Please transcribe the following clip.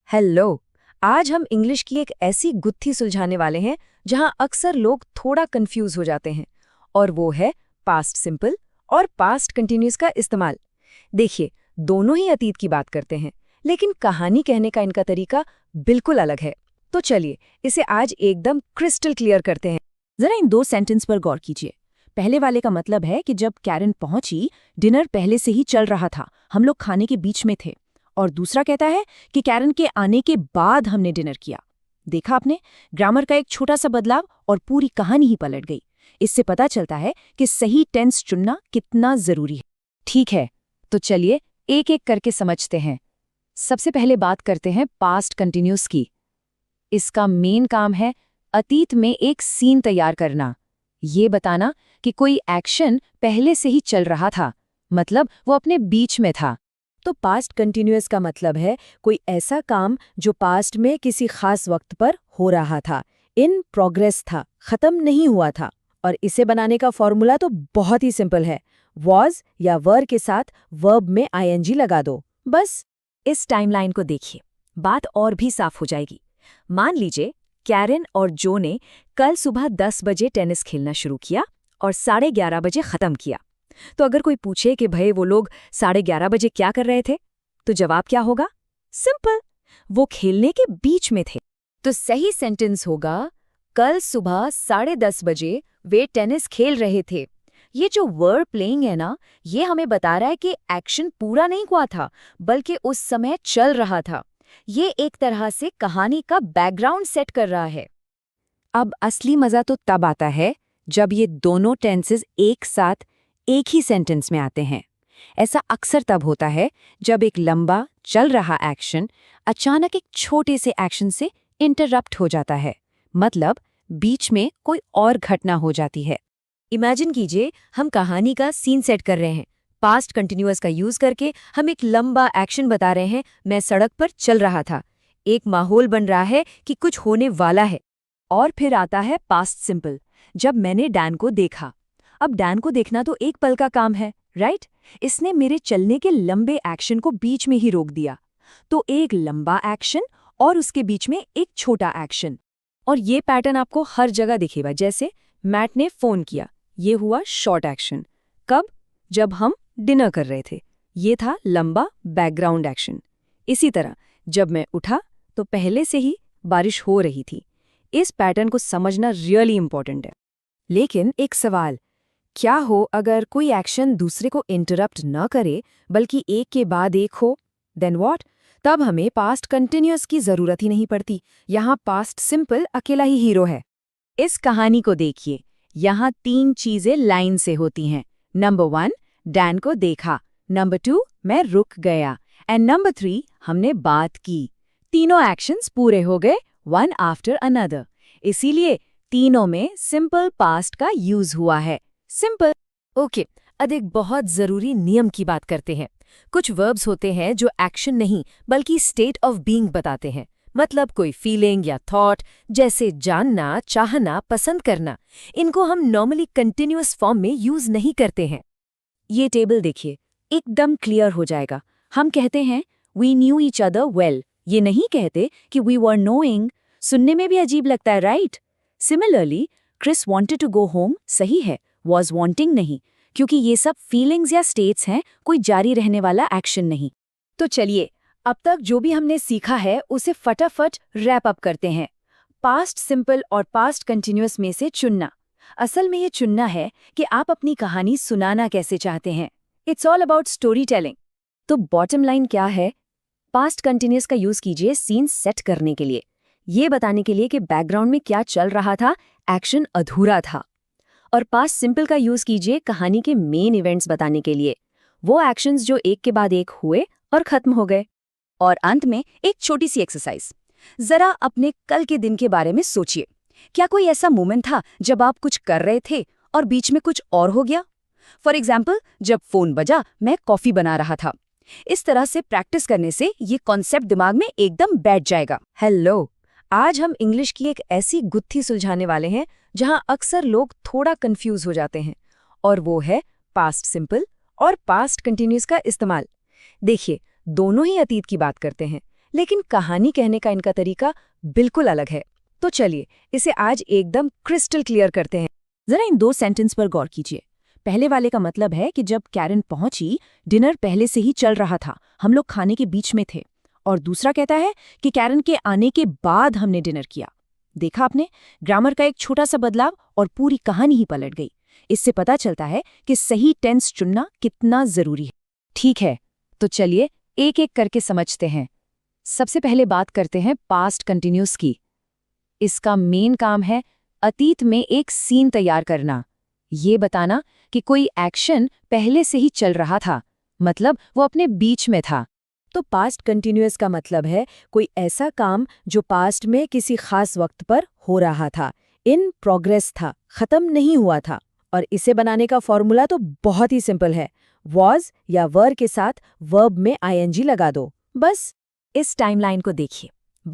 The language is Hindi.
हेलो। आज हम इंग्लिश की एक ऐसी गुत्थी सुलझाने वाले हैं जहां अक्सर लोग थोड़ा कंफ्यूज हो जाते हैं, और वो है पास्ट सिंपल और पास्ट कंटिन्यूअस का इस्तेमाल। देखिए, दोनों ही अतीत की बात करते हैं, लेकिन कहानी कहने का इनका तरीका बिल्कुल अलग है। तो चलिए इसे आज एकदम क्रिस्टल क्लियर करते हैं। जरा इन दो सेंटेंस पर गौर कीजिए। पहले वाले का मतलब है कि जब कैरन पहुंची, डिनर पहले से ही चल रहा था, हम लोग खाने के बीच में थे। और दूसरा कहता है कि कैरन के आने के बाद हमने डिनर किया। देखा आपने, ग्रामर का एक छोटा सा बदलाव और पूरी कहानी ही पलट गई। इससे पता चलता है कि सही टेंस चुनना कितना जरूरी है। ठीक है, तो चलिए एक एक करके समझते हैं। सबसे पहले बात करते हैं पास्ट कंटिन्यूअस की। इसका मेन काम है अतीत में एक सीन तैयार करना, ये बताना कि कोई एक्शन पहले से ही चल रहा था, मतलब वो अपने बीच में था। तो पास्ट कंटिन्यूअस का मतलब है कोई ऐसा काम जो पास्ट में किसी खास वक्त पर हो रहा था, इन प्रोग्रेस था, खत्म नहीं हुआ था। और इसे बनाने का फॉर्मूला तो बहुत ही सिंपल है। वॉज या वर के साथ वर्ब में आईएनजी लगा दो, बस। इस टाइमलाइन को देखिए, बात और भी साफ हो जाएगी। मान लीजिए कैरन और जो ने कल सुबह 10 बजे टेनिस खेलना शुरू किया और 11:30 बजे खत्म किया। तो अगर कोई पूछे कि भाई वो लोग 11:30 बजे क्या कर रहे थे, तो जवाब क्या होगा? सिंपल, वो खेलने के बीच में थे। तो सही सेंटेंस होगा, कल सुबह 10:30 बजे वे टेनिस खेल रहे थे। ये जो वर्ब प्लेइंग है ना, ये हमें बता रहा है कि एक्शन पूरा नहीं हुआ था, बल्कि उस समय चल रहा था। ये एक तरह से कहानी का बैकग्राउंड सेट कर रहा है। अब असली मजा तो तब आता है जब ये दोनों टेंसेस एक साथ एक ही सेंटेंस में आते हैं। ऐसा अक्सर तब होता है जब एक लंबा चल रहा एक्शन अचानक एक छोटे से एक्शन से इंटरप्ट हो जाता है, मतलब बीच में कोई और घटना हो जाती है। इमेजिन कीजिए, हम कहानी का सीन सेट कर रहे हैं। पास्ट कंटिन्यूअस का यूज करके हम एक लंबा एक्शन बता रहे हैं। मैं सड़क पर चल रहा था, एक माहौल बन रहा है कि कुछ होने वाला है। और फिर आता है पास्ट सिंपल, जब मैंने डैन को देखा। अब डैन को देखना तो एक पल का काम है, राइट? इसने मेरे चलने के लंबे एक्शन को बीच में ही रोक दिया। तो एक लंबा एक्शन और उसके बीच में एक छोटा एक्शन। और ये पैटर्न आपको हर जगह दिखेगा। जैसे मैट ने फोन किया, ये हुआ शॉर्ट एक्शन। कब? जब हम डिनर कर रहे थे, ये था लंबा बैकग्राउंड एक्शन। इसी तरह जब मैं उठा तो पहले से ही बारिश हो रही थी। इस पैटर्न को समझना रियली इंपॉर्टेंट है। लेकिन एक सवाल, क्या हो अगर कोई एक्शन दूसरे को इंटरप्ट न करे, बल्कि एक के बाद एक हो? Then what? तब हमें पास्ट कंटिन्यूअस की जरूरत ही नहीं पड़ती। यहाँ पास्ट सिंपल अकेला ही हीरो है। इस कहानी को देखिए, यहाँ 3 चीजें लाइन से होती हैं। नंबर 1, डैन को देखा। नंबर 2, मैं रुक गया। एंड नंबर 3, हमने बात की। तीनों एक्शंस पूरे हो गए, वन आफ्टर अनदर। इसीलिए तीनों में सिंपल पास्ट का यूज हुआ है। सिंपल। ओके, अब एक बहुत जरूरी नियम की बात करते हैं। कुछ वर्ब्स होते हैं जो एक्शन नहीं बल्कि स्टेट ऑफ बीइंग बताते हैं, मतलब कोई फीलिंग या थॉट, जैसे जानना, चाहना, पसंद करना। इनको हम नॉर्मली कंटिन्यूअस फॉर्म में यूज नहीं करते हैं। ये टेबल देखिए, एकदम क्लियर हो जाएगा। हम कहते हैं we knew each other well, ये नहीं कहते कि वी वर नोइंग। सुनने में भी अजीब लगता है, right? Similarly, Chris wanted to go home सही है, वॉज वांटिंग नहीं, क्योंकि ये सब फीलिंग्स या स्टेट्स हैं, कोई जारी रहने वाला एक्शन नहीं। तो चलिए, अब तक जो भी हमने सीखा है उसे फटाफट रैप अप करते हैं। पास्ट सिंपल और पास्ट कंटिन्यूअस में से चुनना। असल में ये चुनना है कि आप अपनी कहानी सुनाना कैसे चाहते हैं। It's all about story telling. तो बॉटम लाइन क्या है? पास्ट कंटिन्यूअस का यूज कीजिए सीन सेट करने के लिए, ये बताने के लिए कि बैकग्राउंड में क्या चल रहा था, एक्शन अधूरा था। और पास्ट सिंपल का यूज कीजिए कहानी के मेन इवेंट्स बताने के लिए, वो एक्शंस जो एक के बाद एक हुए और खत्म हो गए। और अंत में एक छोटी सी एक्सरसाइज, जरा अपने कल के दिन के बारे में सोचिए। क्या कोई ऐसा मोमेंट था जब आप कुछ कर रहे थे और बीच में कुछ और हो गया? फॉर एग्जाम्पल, जब फोन बजा, मैं कॉफी बना रहा था। इस तरह से प्रैक्टिस करने से ये कॉन्सेप्ट दिमाग में एकदम बैठ जाएगा। हेलो, आज हम इंग्लिश की एक ऐसी गुत्थी सुलझाने वाले हैं जहां अक्सर लोग थोड़ा कंफ्यूज हो जाते हैं, और वो है पास्ट सिंपल और पास्ट कंटिन्यूअस का इस्तेमाल। देखिए, दोनों ही अतीत की बात करते हैं, लेकिन कहानी कहने का इनका तरीका बिल्कुल अलग है। तो चलिए इसे आज एकदम क्रिस्टल क्लियर करते हैं। जरा इन 2 सेंटेंस पर गौर कीजिए। पहले वाले का मतलब है कि जब कैरन पहुंची, डिनर पहले से ही चल रहा था, हम लोग खाने के बीच में थे। और दूसरा कहता है कि कैरन के आने के बाद हमने डिनर किया। देखा आपने, ग्रामर का एक छोटा सा बदलाव और पूरी कहानी ही पलट गई। इससे पता चलता है कि सही टेंस चुनना कितना जरूरी है। ठीक है, तो चलिए एक एक करके समझते हैं। सबसे पहले बात करते हैं पास्ट कंटिन्यूस की। इसका मेन काम है अतीत में एक सीन तैयार करना, ये बताना कि कोई एक्शन पहले से ही चल रहा था, मतलब वो अपने बीच में था। तो पास्ट कंटिन्यूअस का मतलब है कोई ऐसा काम जो पास्ट में किसी खास वक्त पर हो रहा था, इन प्रोग्रेस था, खत्म नहीं हुआ था। और इसे बनाने का फॉर्मूला तो बहुत ही सिंपल है। वॉज या वर के साथ वर्ब में आईएनजी लगा दो, बस। इस टाइमलाइन को देखिए।